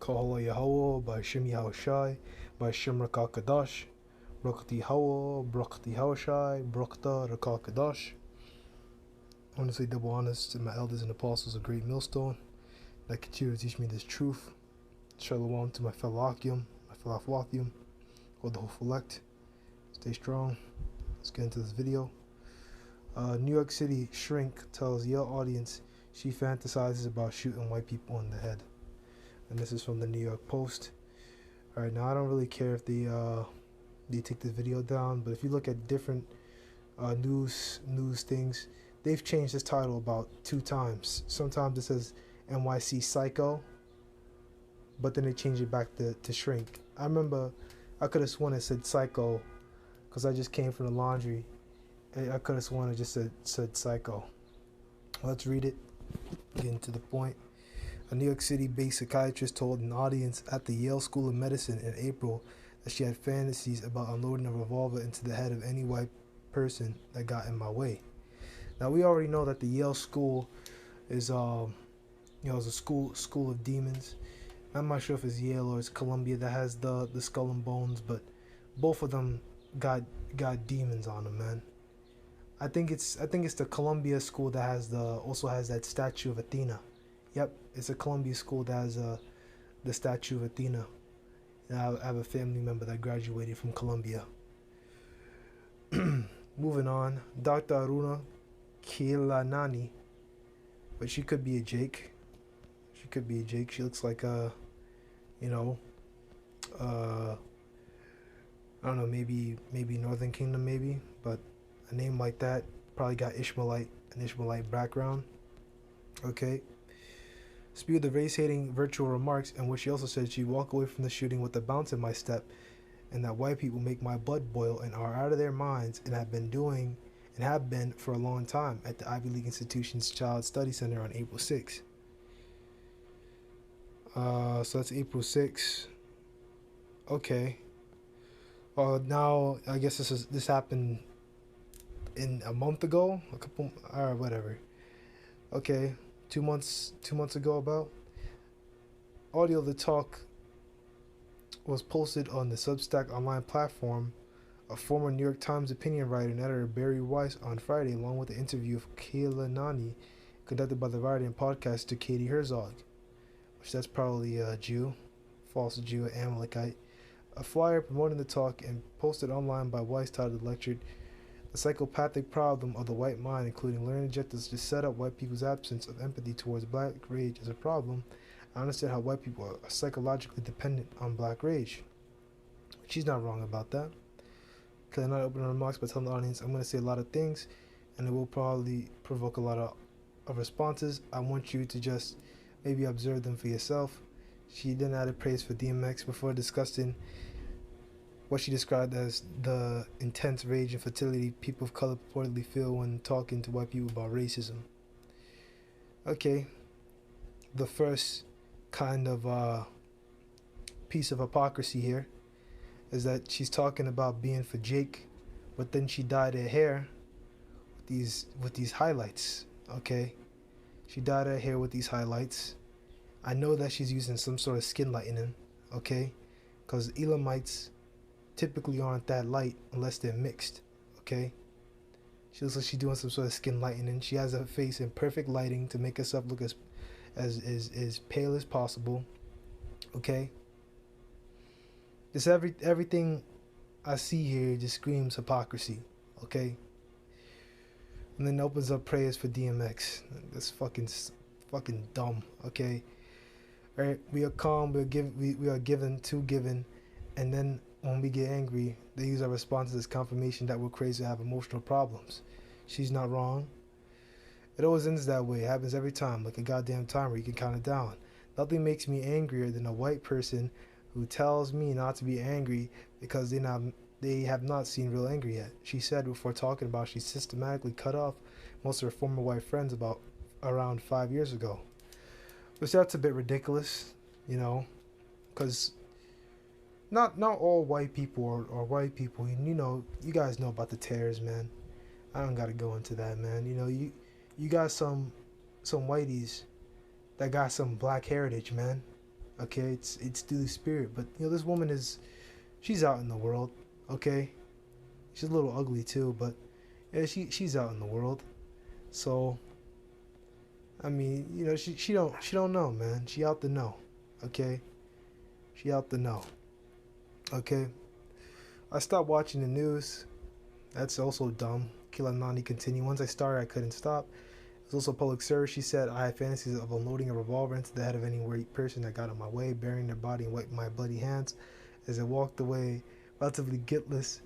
Kahala Yahweh, by Shem Yahushai, by Shem Rakal Kadash, Brakti Hawa, Brakti Hawashai, Brakta Rakal Kadash. I want to say double honors to my elders and apostles of Great Millstone that continue to teach me this truth. Shalom to my fellow Akim, my fellow Afwathium, or the whole elect. Stay strong. Let's get into this video. New York City shrink tells Yale audience she fantasizes about shooting white people in the head. And this is from the New York Post. Alright, now I don't really care if they take this video down, but if you look at different news things, they've changed this title about 2 times. Sometimes it says NYC Psycho, but then they change it back to shrink. I remember I could have sworn it said Psycho because I just came from the laundry. I could have sworn it just said Psycho. Let's read it. Getting to the point. A New York City-based psychiatrist told an audience at the Yale School of Medicine in April that she had fantasies about unloading a revolver into the head of any white person that got in my way. Now we already know that the Yale School is is a school of demons. I'm not sure if it's Yale or it's Columbia that has the skull and bones, but both of them got demons on them, man. I think it's the Columbia school that also has that statue of Athena. Yep, it's a Columbia school that has the statue of Athena. And I have a family member that graduated from Columbia. Moving on, Dr. Aruna Kilanani, but she could be a Jake. She could be a Jake. She looks like I don't know, maybe Northern Kingdom, maybe, but a name like that probably got an Ishmaelite background. Okay. Spewed the race-hating virtual remarks in which she also said she'd walk away from the shooting with a bounce in my step, and that white people make my blood boil and are out of their minds and have been for a long time at the Ivy League institution's Child Study Center on April 6th. So that's April 6th. Okay. Now I guess this happened in a month ago, whatever. Okay, 2 months ago about. Audio of the talk was posted on the Substack online platform of former New York Times opinion writer and editor Barry Weiss on Friday, along with the interview of Kilanani conducted by the writer and podcaster Katie Herzog, which that's probably a Jew, false Jew, Amalekite. A flyer promoting the talk and posted online by Weiss titled lectured "The Psychopathic Problem of the White Mind, including learning objectives to set up white people's absence of empathy towards black rage as a problem. I understand how white people are psychologically dependent on black rage." She's not wrong about that. Can I not open her remarks by telling the audience I'm going to say a lot of things, and it will probably provoke a lot of responses. I want you to just maybe observe them for yourself. She then added praise for DMX before discussing what she described as the intense rage and fertility people of color purportedly feel when talking to white people about racism. Okay, the first kind of piece of hypocrisy here is that she's talking about being for Jake, but then she dyed her hair with these highlights. Okay, she dyed her hair with these highlights. I know that she's using some sort of skin lightening, okay, because Edomites typically aren't that light unless they're mixed, okay. She looks like she's doing some sort of skin lightening. She has her face in perfect lighting to make herself look as pale as possible, okay. Just everything I see here just screams hypocrisy, okay. And then opens up prayers for DMX. That's fucking dumb, okay. All right, we are calm. We are given to giving, and then when we get angry, they use our responses as confirmation that we're crazy or have emotional problems. She's not wrong. It always ends that way. It happens every time, like a goddamn timer. You can count it down. Nothing makes me angrier than a white person who tells me not to be angry because they have not seen real anger yet. She said before talking about she systematically cut off most of her former white friends about around 5 years ago. Which that's a bit ridiculous, because not all white people are white people. You guys know about the tears, man. I don't gotta go into that, man. You got some whiteys that got some black heritage, man. Okay, it's through the spirit. But this woman she's out in the world. Okay, she's a little ugly too, but yeah, she's out in the world. So I mean, she don't know, man. She out to know. Okay, she out to know. Okay, I stopped watching the news. That's also dumb. Kilanani continued. Once I started, I couldn't stop. It's also public service. She said, I had fantasies of unloading a revolver into the head of any person that got in my way, burying their body and wiping my bloody hands as I walked away, relatively guiltless,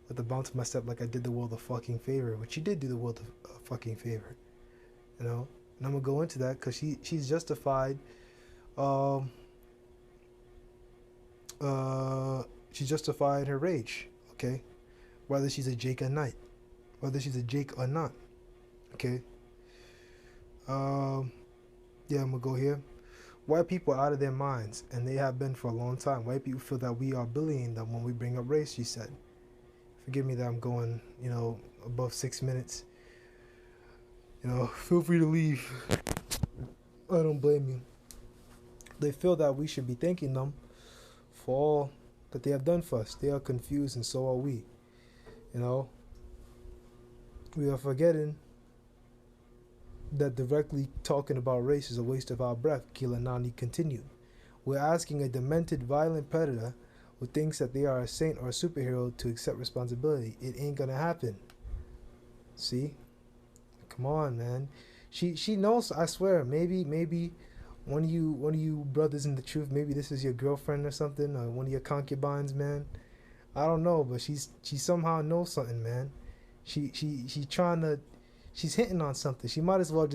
with a bounce of my step like I did the world a fucking favor, which she did do the world a fucking favor, And I'm going to go into that because she's justified. Um, she justified her rage, okay? Whether she's a Jake or not. Whether she's a Jake or not, okay? Yeah, I'm gonna go here. White people are out of their minds, and they have been for a long time. White people feel that we are bullying them when we bring up race, she said. Forgive me that I'm going, above 6 minutes. Feel free to leave. I don't blame you. They feel that we should be thanking them for all that they have done for us. They are confused, and so are we. We are forgetting that directly talking about race is a waste of our breath, Kilanani continued. We're asking a demented, violent predator who thinks that they are a saint or a superhero to accept responsibility. It ain't gonna happen. See? Come on, man. She knows, I swear, maybe one of you brothers in the truth, maybe this is your girlfriend or something, or one of your concubines, man. I don't know, but she somehow knows something, man. She's hitting on something. She might as well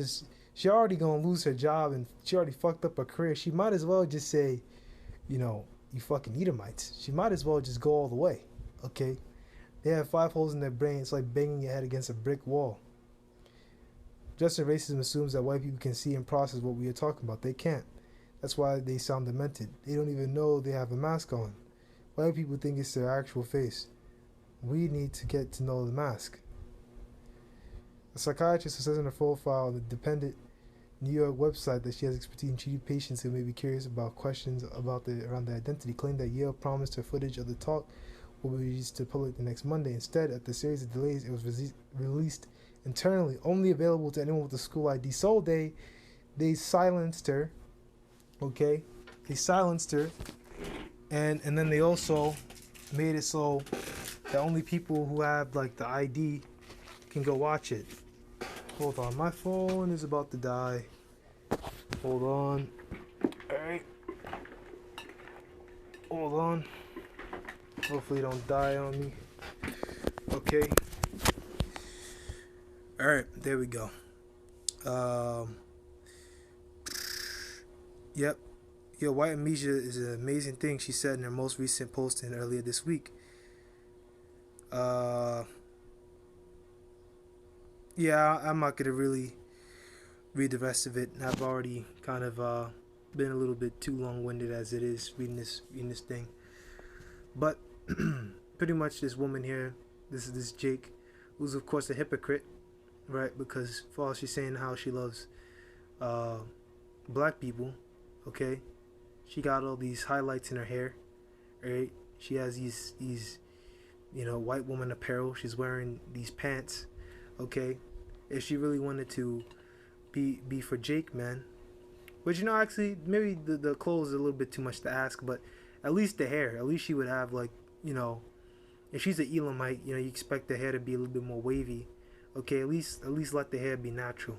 she already gonna lose her job and she already fucked up her career. She might as well just say, you fucking Edomites. She might as well just go all the way, okay? They have 5 holes in their brain. It's like banging your head against a brick wall. Just as racism assumes that white people can see and process what we are talking about. They can't. That's why they sound demented. They don't even know they have a mask on. White people think it's their actual face. We need to get to know the mask. A psychiatrist who says in her profile on the dependent New York website that she has expertise in treating patients who may be curious about questions around their identity, claimed that Yale promised her footage of the talk will be released to the public the next Monday. Instead, after a series of delays, it was released internally, only available to anyone with a school ID. So they silenced her. Okay, they silenced her, and then they also made it so that only people who have like the ID can go watch it. Hold on, my phone is about to die. Hold on. Alright. Hold on. Hopefully it don't die on me. Okay. Alright, there we go. Yep. Yo, white amnesia is an amazing thing, she said in her most recent posting earlier this week. Yeah, I'm not gonna really read the rest of it. I've already kind of been a little bit too long-winded as it is reading this thing. But pretty much this woman here, this Jake, who's of course a hypocrite, right? Because for all she's saying how she loves black people, okay? She got all these highlights in her hair, right? She has these white woman apparel. She's wearing these pants. Okay, if she really wanted to be for Jake, man, which actually maybe the clothes are a little bit too much to ask, but at least the hair, at least she would have like if she's an Elamite, you expect the hair to be a little bit more wavy. Okay, at least let the hair be natural.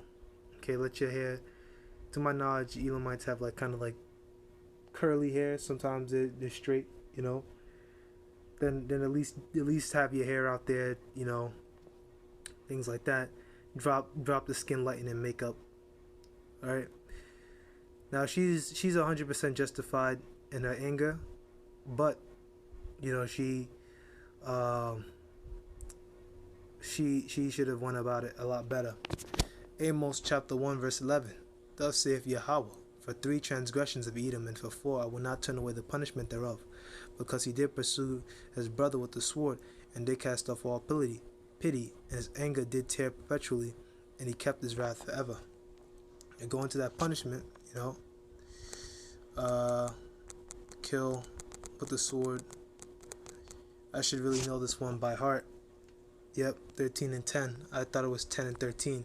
Okay, let your hair, to my knowledge, Elamites have like kind of like curly hair. Sometimes they're straight, Then at least have your hair out there, things like that. Drop the skin lightening makeup. All right. Now she's 100% justified in her anger, but she should have went about it a lot better. Amos chapter 1 verse 11. Thus saith Yahweh, for 3 transgressions of Edom, and for 4 I will not turn away the punishment thereof, because he did pursue his brother with the sword, and did cast off all pity, and his anger did tear perpetually, and he kept his wrath forever. And going to that punishment, kill, put the sword. I should really know this one by heart. Yep, 13 and 10. I thought it was 10 and 13.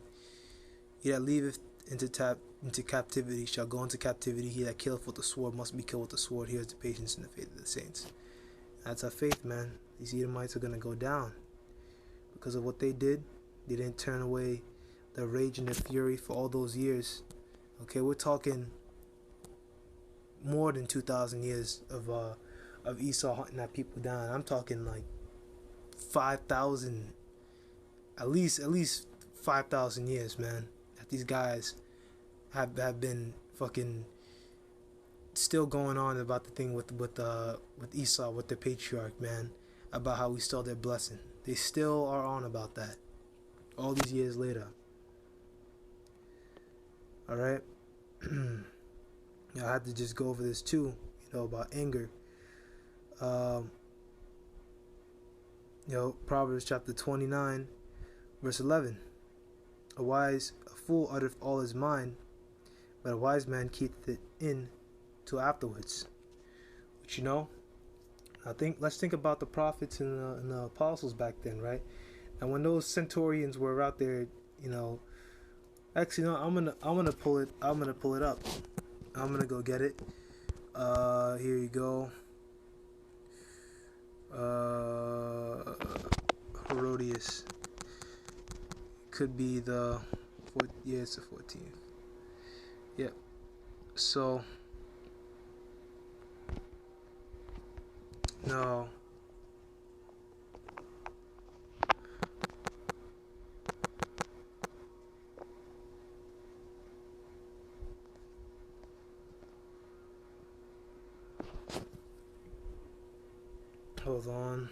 He that leaveth into captivity shall go into captivity. He that killeth with the sword must be killed with the sword. Here's the patience and the faith of the saints. That's our faith, man. These Edomites are going to go down. Because of what they did, they didn't turn away their rage and their fury for all those years. Okay, we're talking more than 2,000 years of Esau hunting that people down. I'm talking like 5,000, at least 5,000 years, man. That these guys have been fucking still going on about the thing with Esau, with the patriarch, man, about how we stole their blessing. They still are on about that all these years later. All right. I had to just go over this too, about anger. Proverbs chapter 29, verse 11. A fool uttereth all his mind, but a wise man keepeth it in till afterwards. But let's think about the prophets and the apostles back then, right? And when those centurions were out there, actually no, I'm gonna pull it up. I'm gonna go get it. Here you go. Herodias. Could be the it's the 14th. Yep. So no. Hold on.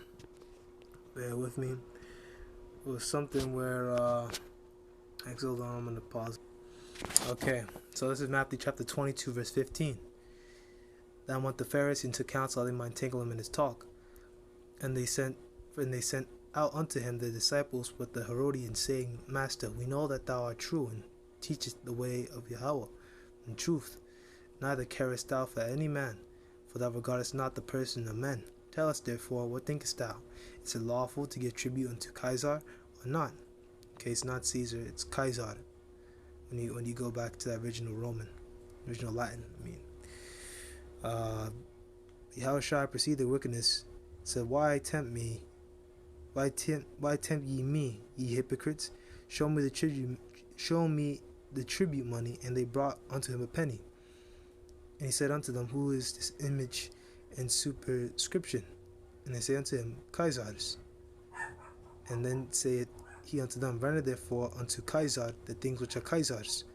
Bear with me. It was something where actually, hold on, I'm gonna pause. Okay, so this is Matthew chapter 22, verse 15. Then went the Pharisees into council, they might entangle him in his talk. And they sent out unto him the disciples with the Herodians, saying, Master, we know that thou art true, and teachest the way of Yahweh in truth. Neither carest thou for any man, for thou regardest not the person of men. Tell us therefore, what thinkest thou? Is it lawful to give tribute unto Caesar or not? Okay, it's not Caesar, it's Caesar. When you go back to the original Latin, Yahushua perceived their wickedness, said, Why tempt me? Why tempt ye me, ye hypocrites? Show me the tribute money. And they brought unto him a penny. And he said unto them, Who is this image and superscription? And they say unto him, Caesar's. And then saith he unto them, Render therefore unto Caesar the things which are Caesar's,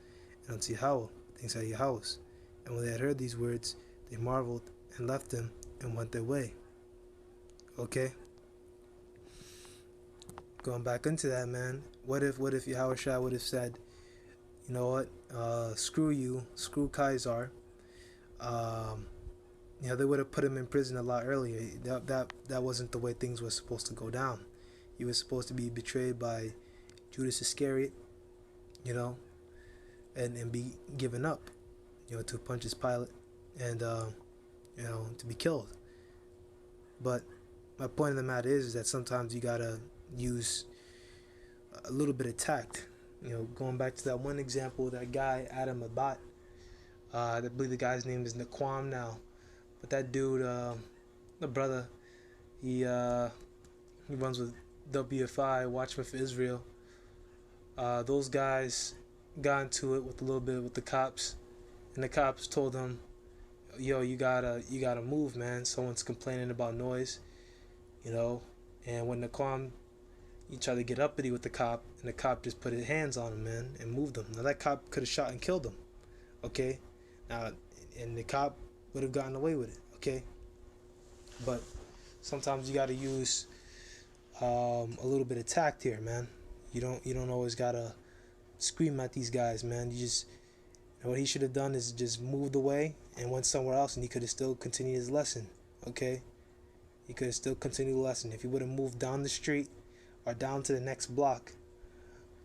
and unto Yahweh the things that are Yahweh's. And when they had heard these words, they marveled and left him and went their way. Okay? Going back into that, man. What if Yahushua would have said, you know what, screw you, screw Caesar. They would have put him in prison a lot earlier. That wasn't the way things were supposed to go down. He was supposed to be betrayed by Judas Iscariot, and be given up, to Pontius Pilate, and to be killed. But my point of the matter is that sometimes you gotta use a little bit of tact. Going back to that one example, that guy Adam Abat, I believe the guy's name is Naquam now, but that dude, the brother, he runs with WFI, Watchmen for Israel. Those guys got into it with a little bit with the cops, and the cops told him, yo, you gotta move, man, someone's complaining about noise, and when Naquam, he tried to get uppity with the cop, and the cop just put his hands on him, man, and moved him. Now that cop could have shot and killed him, okay? Now, and the cop would have gotten away with it, okay? But sometimes you gotta use a little bit of tact here, man. You don't always gotta scream at these guys, man. You just, what he should have done is just moved away and went somewhere else, and he could have still continued his lesson, okay? He could have still continued the lesson. If he would have moved down the street or down to the next block,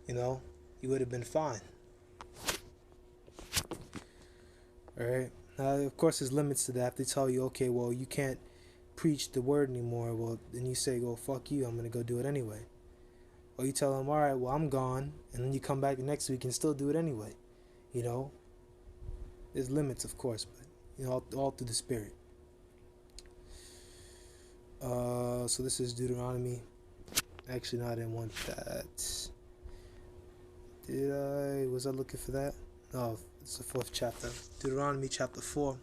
he would have been fine. Alright, Of course, there's limits to that. If they tell you, okay, well, you can't preach the word anymore, well, then you say, well, fuck you, I'm gonna go do it anyway. Or you tell them, all right, well, I'm gone, and then you come back the next week and still do it anyway. You know, there's limits, of course, but you know, all through the spirit. So this is Deuteronomy. Actually, no, I didn't want that. Was I looking for that? No, it's the 4th chapter. Deuteronomy chapter 4.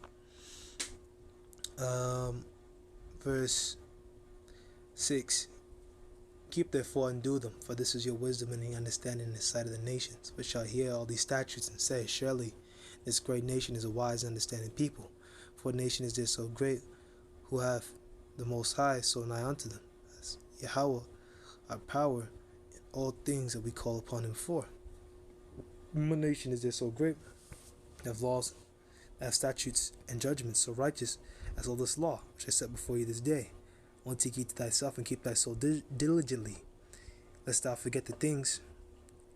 Verse 6. Keep therefore and do them, for this is your wisdom and the understanding in the sight of the nations, which shall hear all these statutes and say, surely this great nation is a wise and understanding people. For nation is there so great, who have the Most High so nigh unto them, as Yahweh, our power in all things that we call upon him for. What nation is there so great, that have laws, that have statutes and judgments so righteous as all this law, which I set before you this day? Only take heed to thyself and keep thy soul diligently, lest thou forget the things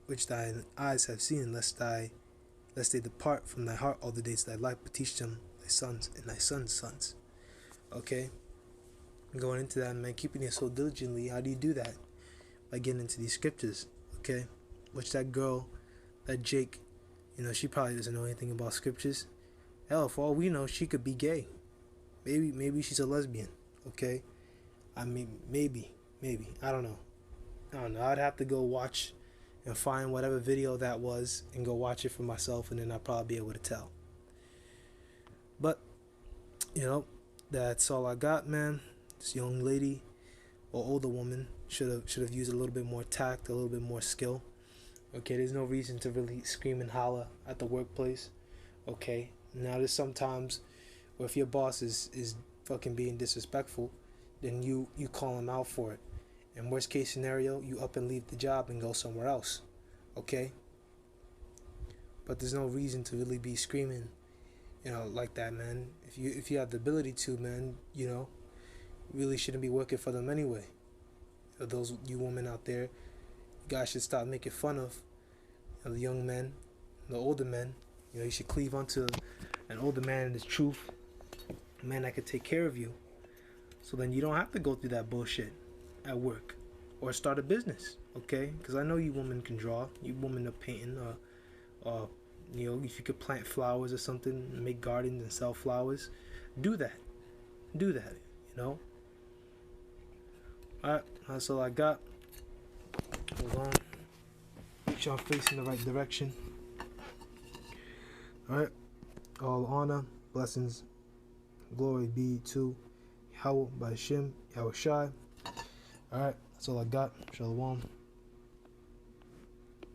which thine eyes have seen, lest they depart from thy heart all the days of thy life, but teach them thy sons and thy sons' sons. Okay? Going into that, man, keeping your soul diligently, how do you do that? By getting into these scriptures, okay? Which that girl, that Jake, you know, she probably doesn't know anything about scriptures. Hell, for all we know, she could be gay. Maybe she's a lesbian, okay? I mean, maybe. I don't know. I'd have to go watch and find whatever video that was and go watch it for myself, and then I'll probably be able to tell. But, you know, that's all I got, man. This young lady or older woman should have used a little bit more tact, a little bit more skill. Okay, there's no reason to really scream and holler at the workplace. Okay, now there's sometimes where if your boss is fucking being disrespectful, then you call him out for it. And worst case scenario, you up and leave the job and go somewhere else. Okay? But there's no reason to really be screaming, you know, like that, man. If you have the ability to, man, you know, really shouldn't be working for them anyway. Those you women out there, you guys should stop making fun of, you know, the young men, the older men. You know, you should cleave onto an older man in his truth, a man that could take care of you. So then you don't have to go through that bullshit at work or start a business, okay? Because I know you women can draw, you women are painting, you know, if you could plant flowers or something, make gardens and sell flowers, do that, you know? Alright, that's all I got. Hold on, make sure I'm facing the right direction. Alright, all honor, blessings, glory be to Yahweh by Hashem, Yahweh Shai. Alright, that's all I got. Shalom.